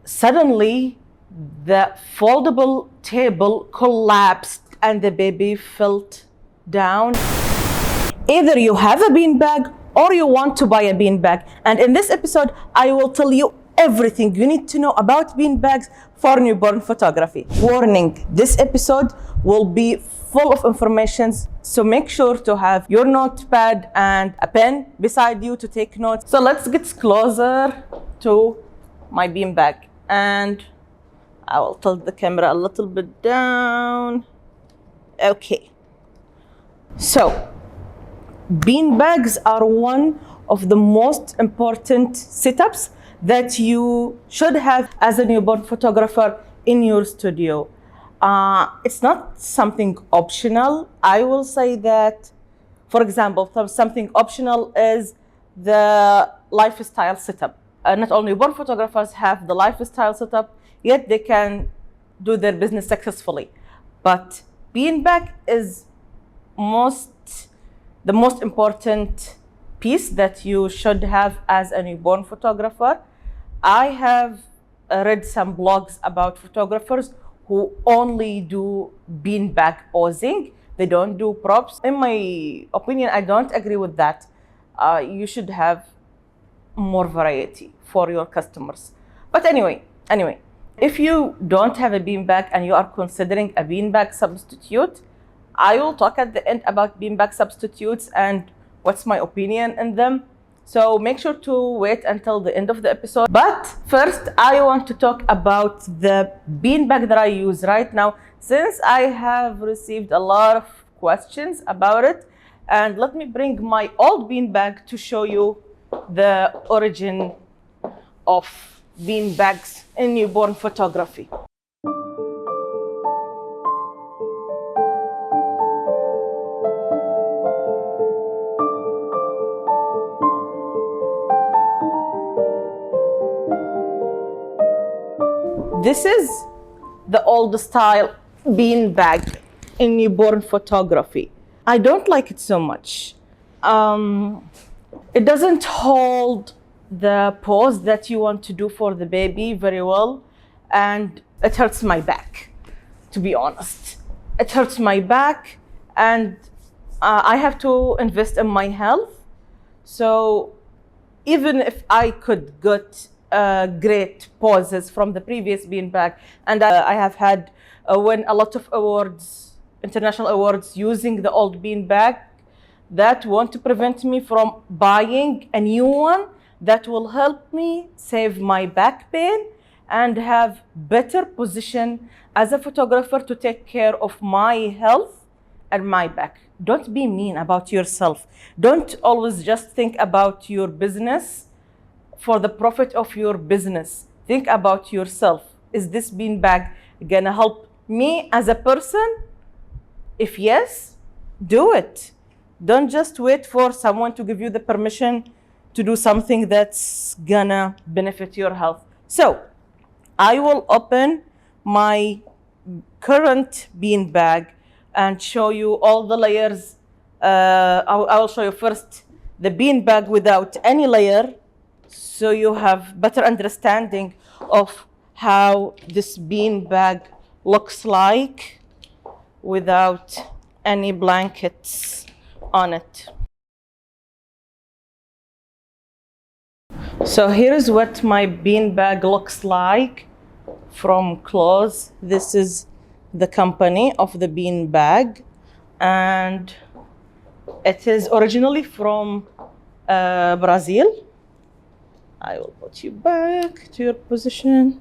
Suddenly, the foldable table collapsed and the baby fell down. Either you have a beanbag or you want to buy a beanbag. And in this episode, I will tell you everything you need to know about beanbags for newborn photography. Warning, this episode will be full of information, so make sure to have your notepad and a pen beside you to take notes. So let's get closer to my beanbag, and I will tilt the camera a little bit down. Okay. So, beanbags are one of the most important setups that you should have as a newborn photographer in your studio. It's not something optional. I will say that, for example, something optional is the lifestyle setup. Not all newborn photographers have the lifestyle setup, yet they can do their business successfully. But beanbag is the most important piece that you should have as a newborn photographer. I have read some blogs about photographers who only do beanbag posing. They don't do props. In my opinion, I don't agree with that. You should have more variety for your customers. But anyway, if you don't have a beanbag and you are considering a beanbag substitute, I will talk at the end about beanbag substitutes and what's my opinion in them. So make sure to wait until the end of the episode. But first, I want to talk about the beanbag that I use right now, since I have received a lot of questions about it. And let me bring my old beanbag to show you the origin of beanbags in newborn photography. This is the old style beanbag in newborn photography. I don't like it so much. It doesn't hold the pose that you want to do for the baby very well, and it hurts my back, to be honest. It hurts my back, and I have to invest in my health. So even if I could get great poses from the previous beanbag, and I have had won a lot of awards, international awards, using the old beanbag, that want to prevent me from buying a new one that will help me save my back pain and have better position as a photographer to take care of my health and my back. Don't be mean about yourself. Don't always just think about your business for the profit of your business. Think about yourself. Is this beanbag gonna help me as a person? If yes, do it. Don't just wait for someone to give you the permission to do something that's gonna benefit your health. So I will open my current beanbag and show you all the layers. I will show you first the beanbag without any layer, so you have better understanding of how this beanbag looks like without any blankets on it. So here's what my beanbag looks like from close. This is the company of the beanbag, and it is originally from Brazil. I will put you back to your position.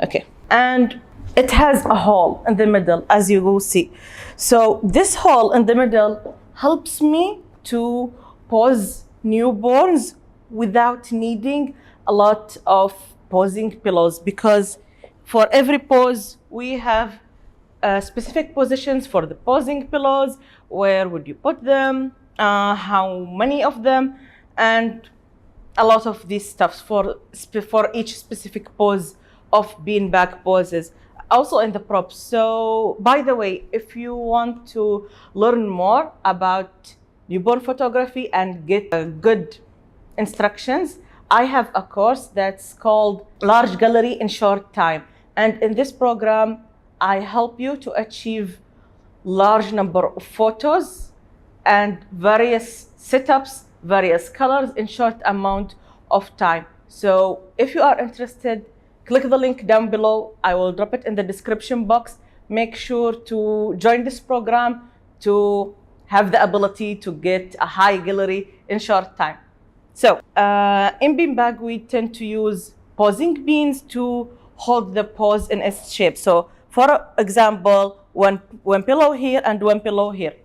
Okay. And it has a hole in the middle, as you will see. So this hole in the middle helps me to pose newborns without needing a lot of posing pillows, because for every pose we have specific positions for the posing pillows. Where would you put them? How many of them? And a lot of these stuffs for each specific pose of beanbag poses. Also in the props. So by the way, if you want to learn more about newborn photography and get good instructions, I have a course that's called Large Gallery in Short Time. And in this program, I help you to achieve large number of photos and various setups, various colors in short amount of time. So if you are interested, click the link down below. I will drop it in the description box. Make sure to join this program to have the ability to get a high gallery in short time. So in beanbag, we tend to use posing beans to hold the pose in its shape. So for example, one pillow here and one pillow here.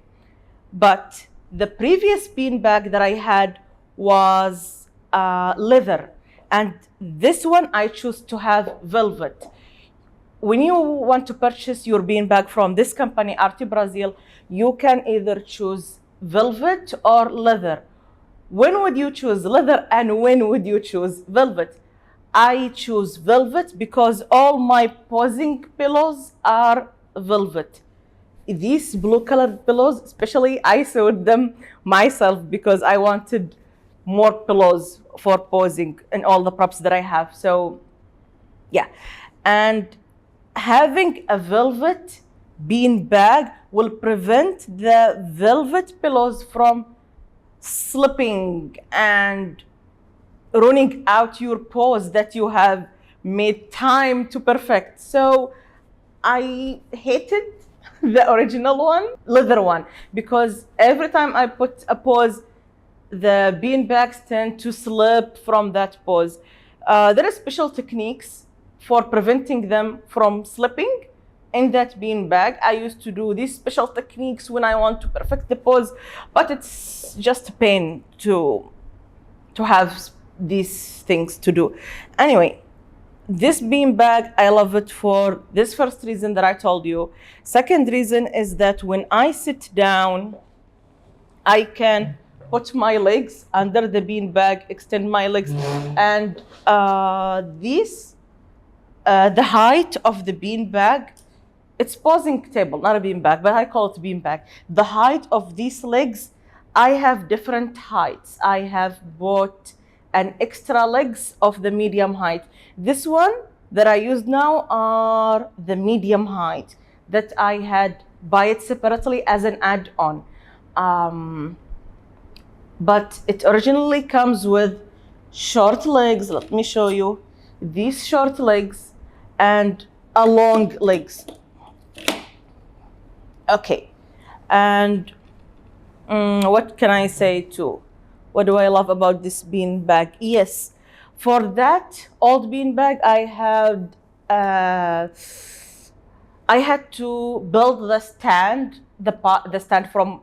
But the previous beanbag that I had was leather. And this one I choose to have velvet. When you want to purchase your beanbag from this company, Arte Brazil, you can either choose velvet or leather. When would you choose leather and when would you choose velvet? I choose velvet because all my posing pillows are velvet. These blue colored pillows, especially, I sewed them myself because I wanted more pillows for posing in all the props that I have. So yeah, and having a velvet bean bag will prevent the velvet pillows from slipping and running out your pose that you have made time to perfect. So I hated the original one, leather one, because every time I put a pose, the bean bags tend to slip from that pose. There are special techniques for preventing them from slipping in that bean bag. I used to do these special techniques when I want to perfect the pose, but it's just a pain to have these things to do. Anyway, this bean bag, I love it for this first reason that I told you. Second reason is that when I sit down, I can put my legs under the bean bag, extend my legs, and the height of the bean bag, it's posing table, not a bean bag, but I call it bean bag. The height of these legs, I have different heights. I have bought an extra legs of the medium height. This one that I use now are the medium height that I had buy it separately as an add-on. But it originally comes with short legs. Let me show you these short legs and a long legs. Okay, and what can I say too? What do I love about this bean bag? Yes, for that old bean bag, I had to build the stand, the stand from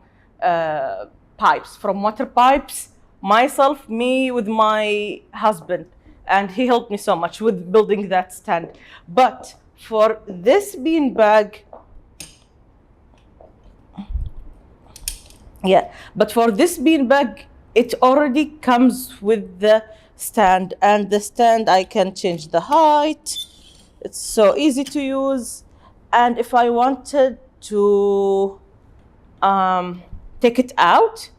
pipes, from water pipes, myself, me with my husband, and he helped me so much with building that stand. But for this bean bag, it already comes with the stand, and the stand I can change the height. It's so easy to use. And if I wanted to take it out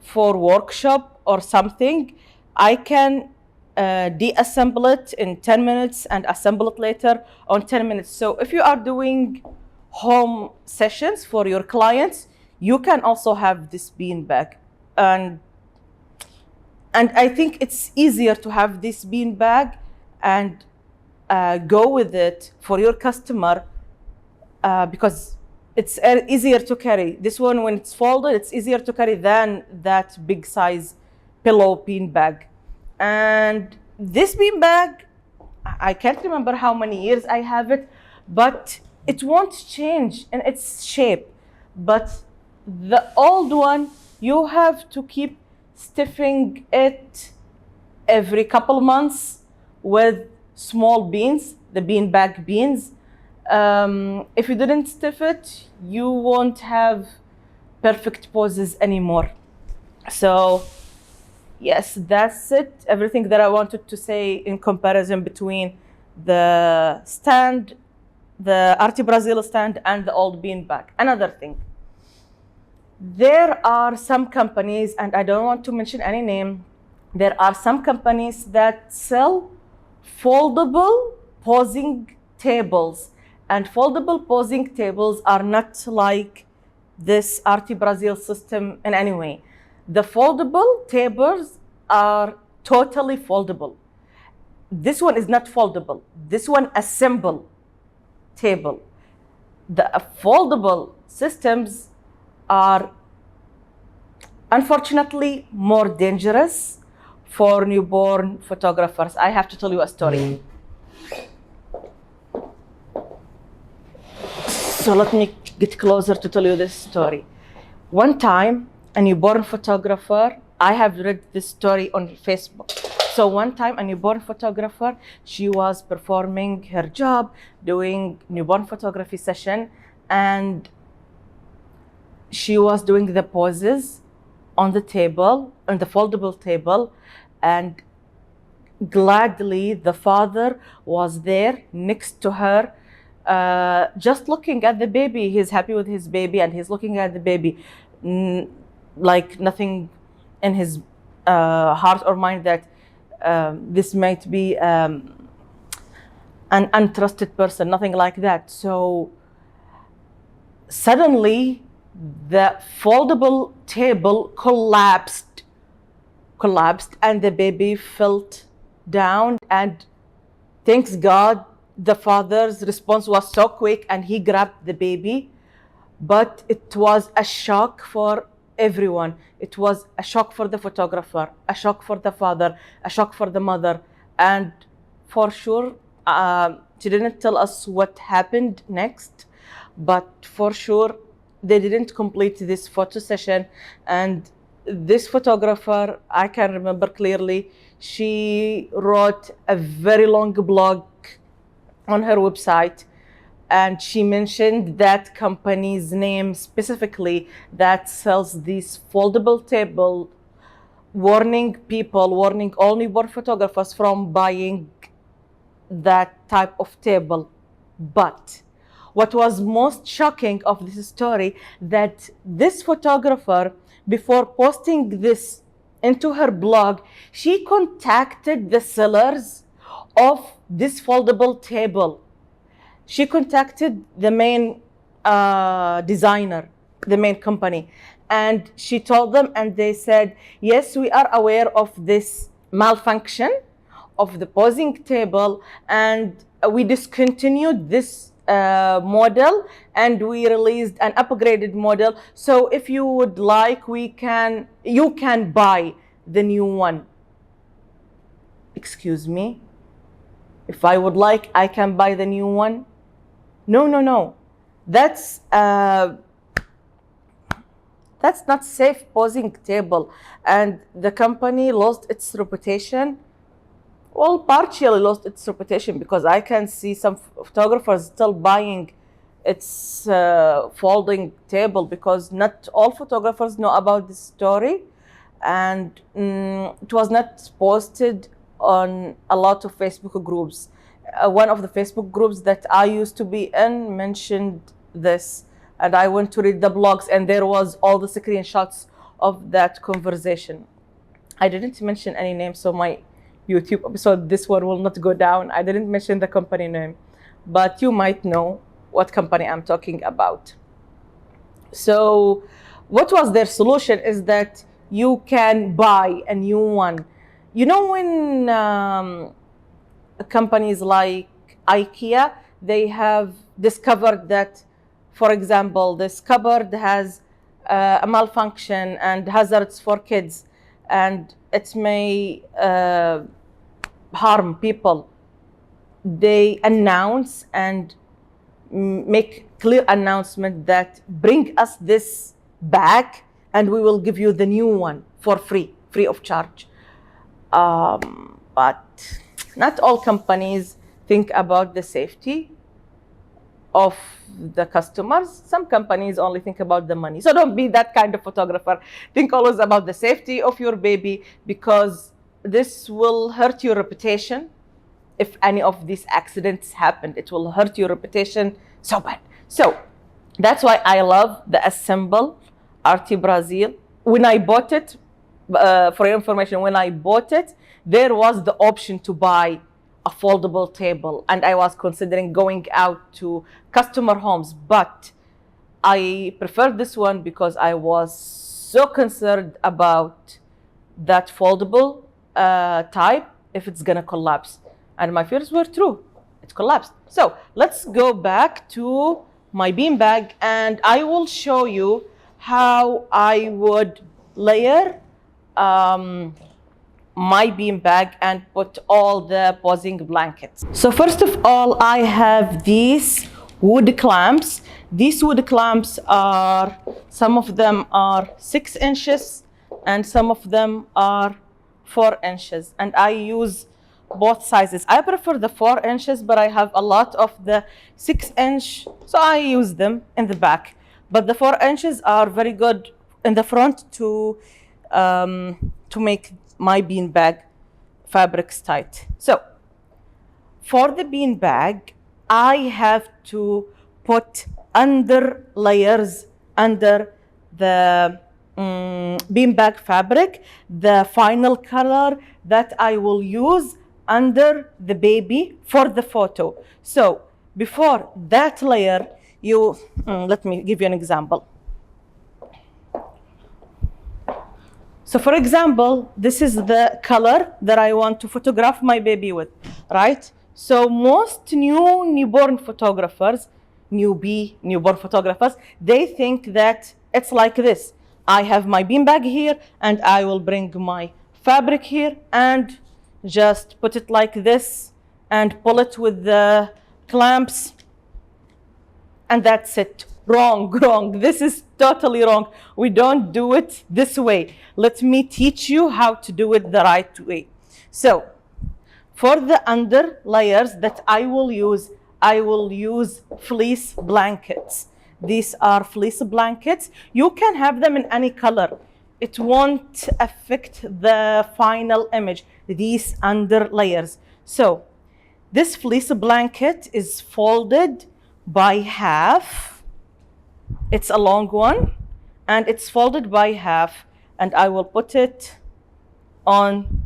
for workshop or something, I can deassemble it in 10 minutes and assemble it later on 10 minutes. So if you are doing home sessions for your clients, you can also have this bean bag. And I think it's easier to have this bean bag and go with it for your customer because it's easier to carry. This one, when it's folded, it's easier to carry than that big size pillow bean bag. And this bean bag, I can't remember how many years I have it, but it won't change in its shape. But the old one, you have to keep stiffing it every couple months with small beans, the bean bag beans. If you didn't stiff it, you won't have perfect poses anymore. So yes, that's it. Everything that I wanted to say in comparison between the stand, the Arte Brazil stand, and the old bean bag. Another thing, there are some companies, and I don't want to mention any name, There are some companies that sell foldable posing tables, and foldable posing tables are not like this Arte Brazil system in any way. The foldable tables are totally foldable. This one is not foldable. This one assemble table. The foldable systems are unfortunately more dangerous for newborn photographers. I have to tell you a story. So let me get closer to tell you this story. One time, a newborn photographer, I have read this story on Facebook. So one time, a newborn photographer, she was performing her job, doing newborn photography session, and she was doing the poses on the table, on the foldable table, and gladly the father was there next to her, just looking at the baby. He's happy with his baby and he's looking at the baby, like nothing in his heart or mind that this might be an untrusted person, nothing like that. So suddenly the foldable table collapsed and the baby fell down, and thanks God the father's response was so quick and he grabbed the baby. But it was a shock for everyone. It was a shock for the photographer, a shock for the father, a shock for the mother. And for sure, she didn't tell us what happened next, but for sure, they didn't complete this photo session. And this photographer, I can remember clearly, she wrote a very long blog on her website, and she mentioned that company's name specifically that sells these foldable table, warning all newborn photographers from buying that type of table. But what was most shocking of this story, that this photographer, before posting this into her blog, she contacted the sellers of this foldable table. She contacted the main designer, the main company, and she told them, and they said, yes, we are aware of this malfunction of the posing table, and we discontinued this model and we released an upgraded model. So if you would like, you can buy the new one. Excuse me? If I would like, I can buy the new one? No. That's not safe posing table. And the company lost its reputation. Well, partially lost its reputation, because I can see some photographers still buying its folding table, because not all photographers know about this story, and it was not posted on a lot of Facebook groups. One of the Facebook groups that I used to be in mentioned this, and I went to read the blogs, and there was all the screenshots of that conversation. I didn't mention any name, so my YouTube episode, this one will not go down. I didn't mention the company name, but you might know what company I'm talking about. So what was their solution is that you can buy a new one. You know, when companies like IKEA, they have discovered that, for example, this cupboard has a malfunction and hazards for kids, and it may harm people. They announce and make clear announcement that bring us this back and we will give you the new one for free of charge. But not all companies think about the safety of the customers. Some companies only think about the money. So don't be that kind of photographer. Think always about the safety of your baby, because this will hurt your reputation. If any of these accidents happened, it will hurt your reputation so bad. So that's why I love the Assemble Arte Brazil. When I bought it, for your information, when I bought it, there was the option to buy a foldable table, and I was considering going out to customer homes, but I preferred this one because I was so concerned about that foldable type if it's gonna collapse, and my fears were true. It collapsed. So let's go back to my beanbag, and I will show you how I would layer my beanbag and put all the posing blankets. So first of all, I have these wood clamps. These wood clamps are, some of them are 6 inches and some of them are 4 inches, and I use both sizes. I prefer the 4 inches, but I have a lot of the 6 inch, so I use them in the back. But the 4 inches are very good in the front to make my beanbag fabrics tight. So for the beanbag, I have to put under layers under the beanbag fabric, the final color that I will use under the baby for the photo. So before that layer, let me give you an example. So for example, this is the color that I want to photograph my baby with, right? So most newborn photographers, newborn photographers, they think that it's like this. I have my beanbag here and I will bring my fabric here and just put it like this and pull it with the clamps, and that's it. Wrong. This is totally wrong. We don't do it this way. Let me teach you how to do it the right way. So for the under layers that I will use fleece blankets. These are fleece blankets. You can have them in any color. It won't affect the final image, these under layers. So this fleece blanket is folded by half. It's a long one and it's folded by half, and I will put it on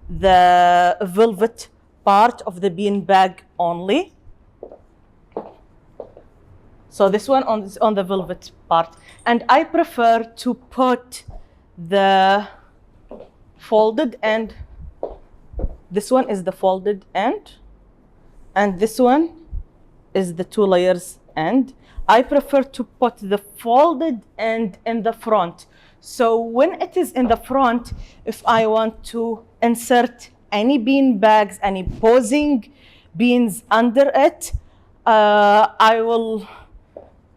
the velvet part of the beanbag only. So this one on the velvet part, and I prefer to put the folded end. This one is the folded end, and this one is the 2 layers end. I prefer to put the folded end in the front. So when it is in the front, if I want to insert any bean bags, any posing beans under it, I will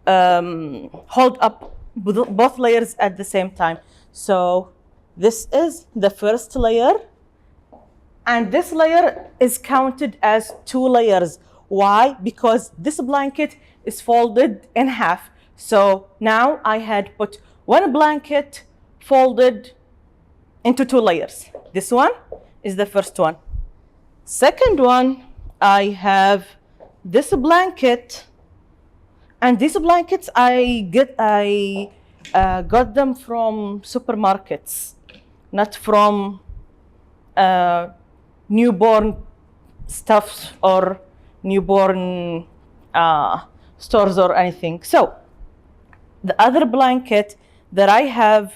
hold up both layers at the same time. So this is the first layer, and this layer is counted as 2 layers. Why? Because this blanket is folded in half. So now I had put 1 blanket folded into 2 layers. This one is the first one. Second one, I have this blanket, and these blankets I got them from supermarkets, not from newborn stuffs or newborn stores or anything. So the other blanket that I have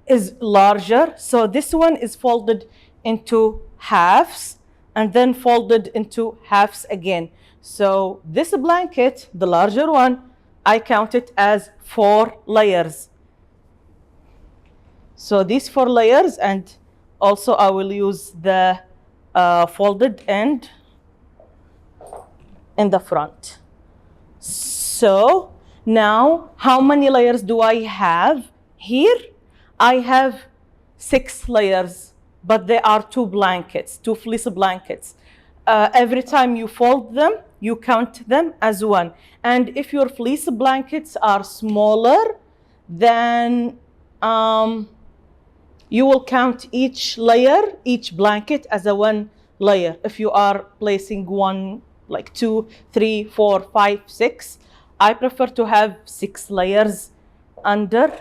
is larger. So this one is folded into halves and then folded into halves again. So this blanket, the larger one, I count it as 4 layers. So these 4 layers, and also I will use the folded end in the front. So now how many layers do I have here? I have 6 layers, but there are 2 blankets, 2 fleece blankets. Every time you fold them, you count them as 1. And if your fleece blankets are smaller, then you will count each layer, each blanket as a 1 layer. If you are placing 1, like 2, 3, 4, 5, 6, I prefer to have 6 layers under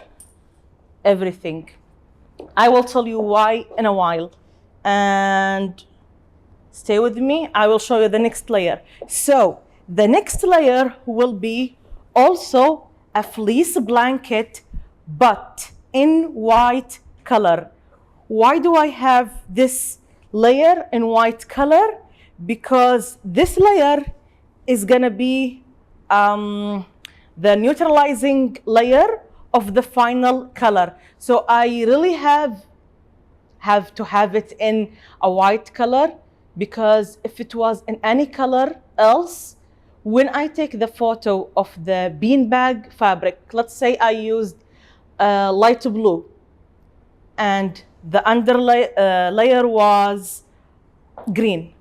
everything. I will tell you why in a while. And stay with me, I will show you the next layer. So the next layer will be also a fleece blanket, but in white color. Why do I have this layer in white color? Because this layer is gonna be the neutralizing layer of the final color. So I really have to have it in a white color, because if it was in any color else, when I take the photo of the beanbag fabric, let's say I used light blue and the underlay layer was green,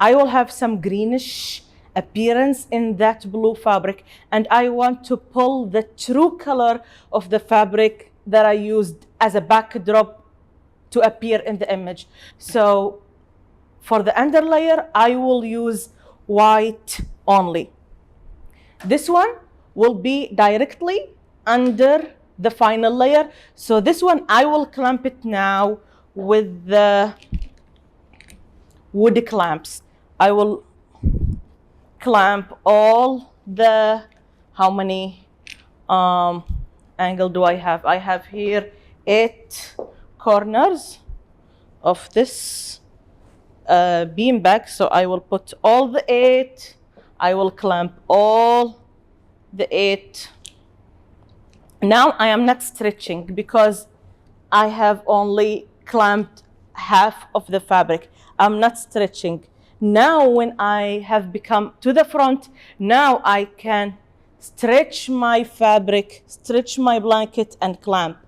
I will have some greenish appearance in that blue fabric, and I want to pull the true color of the fabric that I used as a backdrop to appear in the image. So for the underlayer, I will use white only. This one will be directly under the final layer. So this one, I will clamp it now with the wood clamps. I will clamp all the, how many angle do I have? I have here 8 corners of this beanbag. So I will put all the 8. I will clamp all the 8. Now I am not stretching because I have only clamped half of the fabric. I'm not stretching. Now when I have become to the front, now I can stretch my fabric, stretch my blanket and clamp.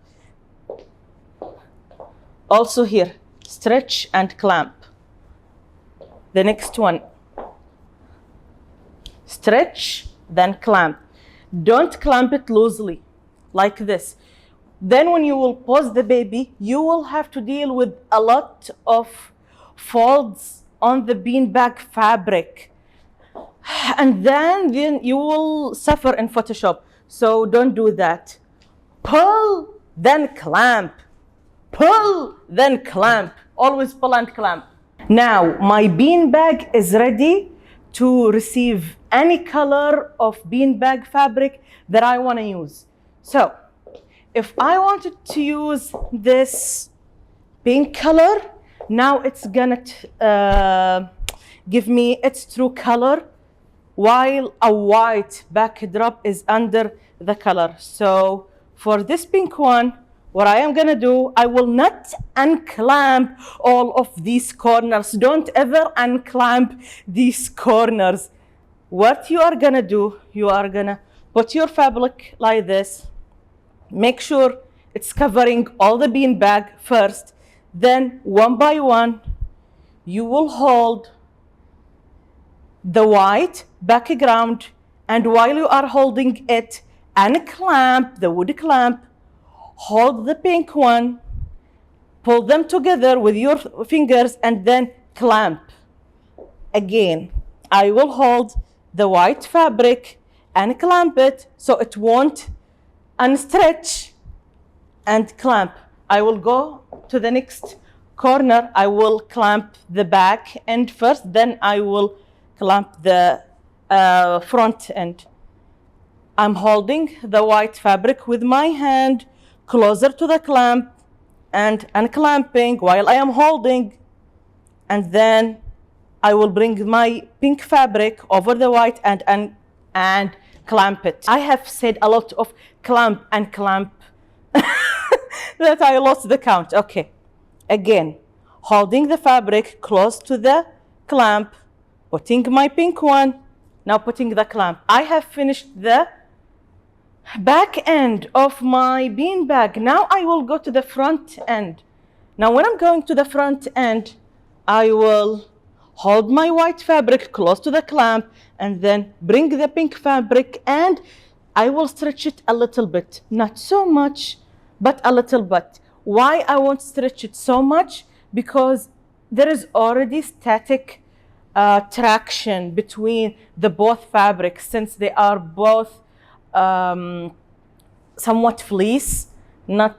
Also here, stretch and clamp. The next one, stretch, then clamp. Don't clamp it loosely like this. Then when you will pose the baby, you will have to deal with a lot of folds on the beanbag fabric. And then you will suffer in Photoshop. So don't do that. Pull, then clamp. Pull, then clamp. Always pull and clamp. Now my beanbag is ready to receive any color of beanbag fabric that I want to use. So if I wanted to use this pink color, now it's gonna give me its true color, while a white backdrop is under the color. So for this pink one, what I am gonna do, I will not unclamp all of these corners. Don't ever unclamp these corners. What you are gonna do, you are gonna put your fabric like this. Make sure it's covering all the beanbag first. Then one by one, you will hold the white background, and while you are holding it, unclamp the wood clamp, hold the pink one, pull them together with your fingers, and then clamp. Again, I will hold the white fabric and clamp it so it won't unstretch, and clamp. I will go to the next corner. I will clamp the back end first, then I will clamp the front end. I'm holding the white fabric with my hand closer to the clamp and unclamping while I am holding, and then I will bring my pink fabric over the white and clamp it. I have said a lot of clamp and clamp that I lost the count. Okay, again, holding the fabric close to the clamp, putting my pink one, now putting the clamp. I have finished the back end of my beanbag. Now I will go to the front end. Now when I'm going to the front end, I will hold my white fabric close to the clamp and then bring the pink fabric, and I will stretch it a little bit, not so much, but a little bit. Why I won't stretch it so much? Because there is already static traction between the both fabrics, since they are both somewhat fleece, not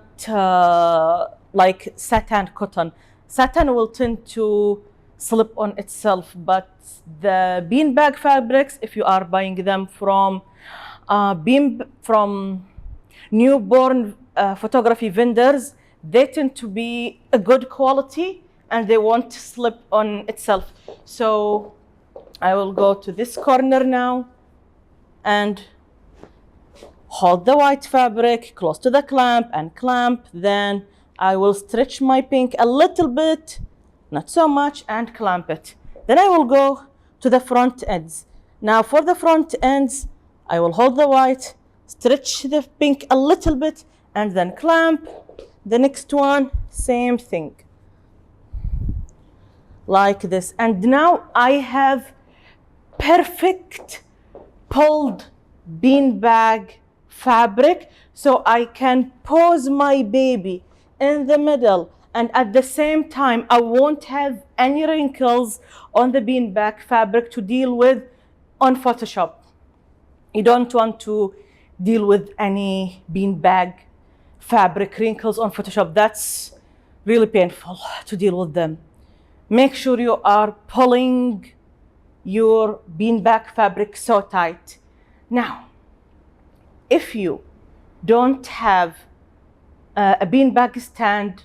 like satin, cotton. Satin will tend to slip on itself, but the beanbag fabrics, if you are buying them from newborn photography vendors, they tend to be a good quality and they won't slip on itself. So I will go to this corner now and hold the white fabric close to the clamp and clamp. Then I will stretch my pink a little bit, not so much, and clamp it. Then I will go to the front ends. Now for the front ends, I will hold the white, stretch the pink a little bit, and then clamp. The next one, same thing, like this. And now I have perfect pulled beanbag fabric, so I can pose my baby in the middle, and at the same time I won't have any wrinkles on the beanbag fabric to deal with on Photoshop. You don't want to deal with any beanbag fabric wrinkles on Photoshop. That's really painful to deal with them. Make sure you are pulling your beanbag fabric so tight. Now, if you don't have a beanbag stand,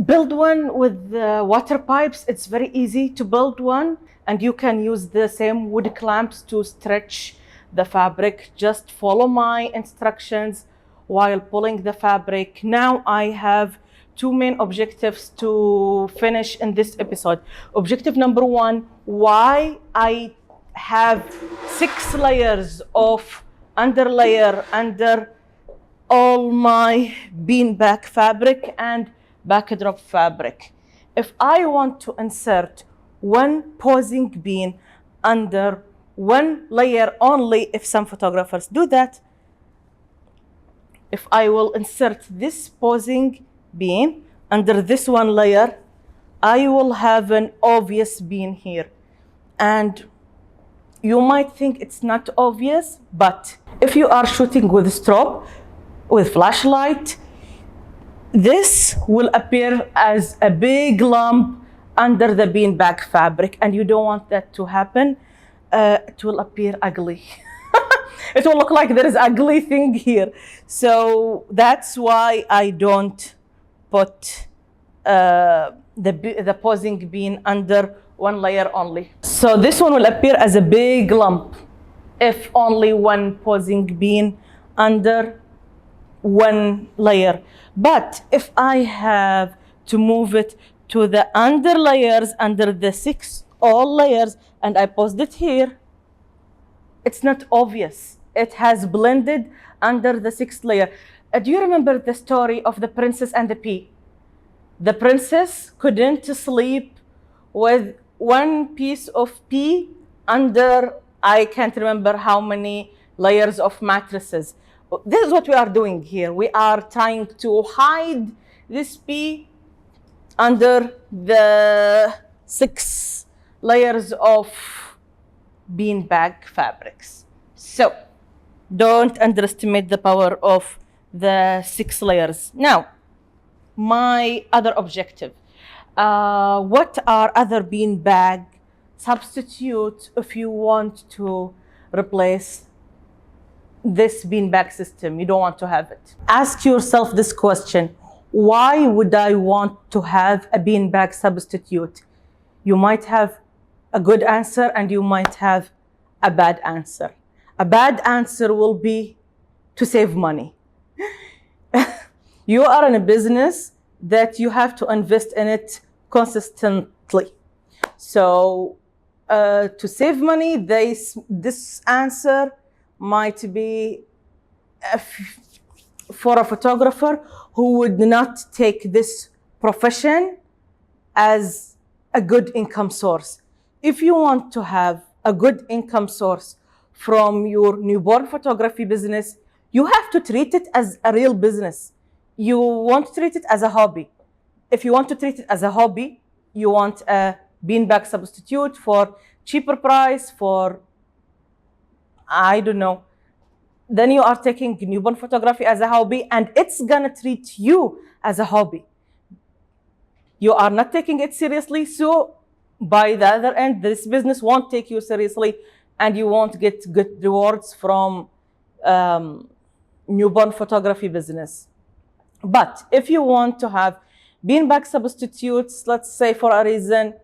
build one with water pipes. It's very easy to build one, and you can use the same wood clamps to stretch the fabric. Just follow my instructions while pulling the fabric. Now I have two main objectives to finish in this episode. Objective number one, why I have 6 layers of underlayer under all my beanbag fabric and backdrop fabric. If I want to insert one posing bean under one layer only, if some photographers do that, if I will insert this posing bean under this one layer, I will have an obvious bean here. And you might think it's not obvious, but if you are shooting with strobe, with flashlight, this will appear as a big lump under the beanbag fabric, and you don't want that to happen. It will appear ugly. It will look like there is ugly thing here. So that's why I don't put the posing bean under one layer only. So this one will appear as a big lump if only one posing bean under one layer. But if I have to move it to the under layers, under the 6 all layers, and I post it here, it's not obvious. It has blended under the 6th layer. Do you remember the story of the princess and the pea? The princess couldn't sleep with one piece of pea under, I can't remember how many layers of mattresses. This is what we are doing here. We are trying to hide this pea under the 6 layers of beanbag fabrics. So don't underestimate the power of the 6 layers. Now, my other objective. What are other beanbag substitutes if you want to replace this beanbag system? You don't want to have it. Ask yourself this question: why would I want to have a beanbag substitute? You might have a good answer and you might have a bad answer. A bad answer will be to save money. You are in a business that you have to invest in it consistently. So to save money, this answer might be for a photographer who would not take this profession as a good income source. If you want to have a good income source from your newborn photography business, you have to treat it as a real business. You won't treat it as a hobby. If you want to treat it as a hobby, you want a beanbag substitute for cheaper price, for, I don't know, then you are taking newborn photography as a hobby, and it's gonna treat you as a hobby. You are not taking it seriously, so by the other end, this business won't take you seriously, and you won't get good rewards from newborn photography business. But if you want to have beanbag substitutes, let's say for a reason,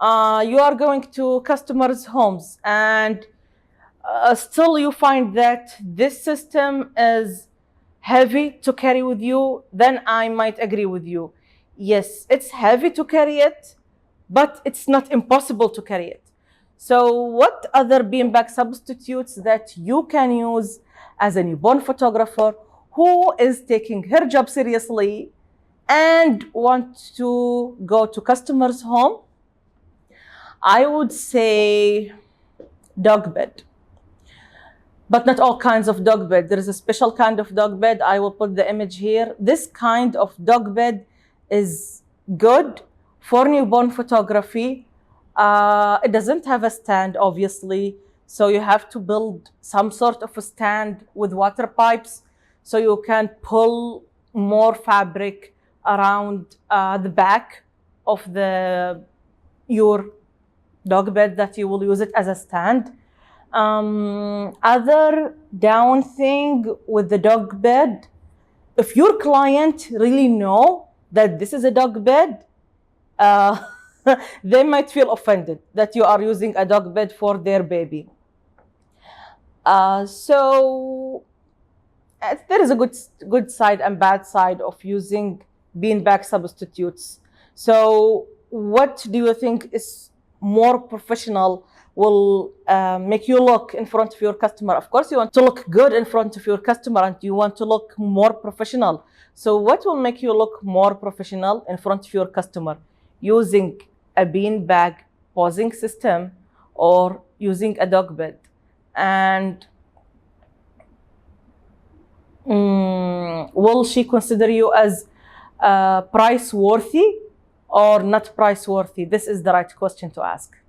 you are going to customers' homes, and still you find that this system is heavy to carry with you, then I might agree with you. Yes, it's heavy to carry it, but it's not impossible to carry it. So what other beanbag substitutes that you can use as a newborn photographer who is taking her job seriously and want to go to customers' home? I would say dog bed. But not all kinds of dog bed. There is a special kind of dog bed. I will put the image here. This kind of dog bed is good for newborn photography. It doesn't have a stand, obviously. So you have to build some sort of a stand with water pipes so you can pull more fabric around the back of your dog bed that you will use it as a stand. Other down thing with the dog bed, if your client really know that this is a dog bed, they might feel offended that you are using a dog bed for their baby. So there is a good side and bad side of using beanbag substitutes. So what do you think is more professional, will make you look in front of your customer? Of course, you want to look good in front of your customer and you want to look more professional. So what will make you look more professional in front of your customer? Using a beanbag posing system or using a dog bed? And will she consider you as price worthy or not price worthy? This is the right question to ask.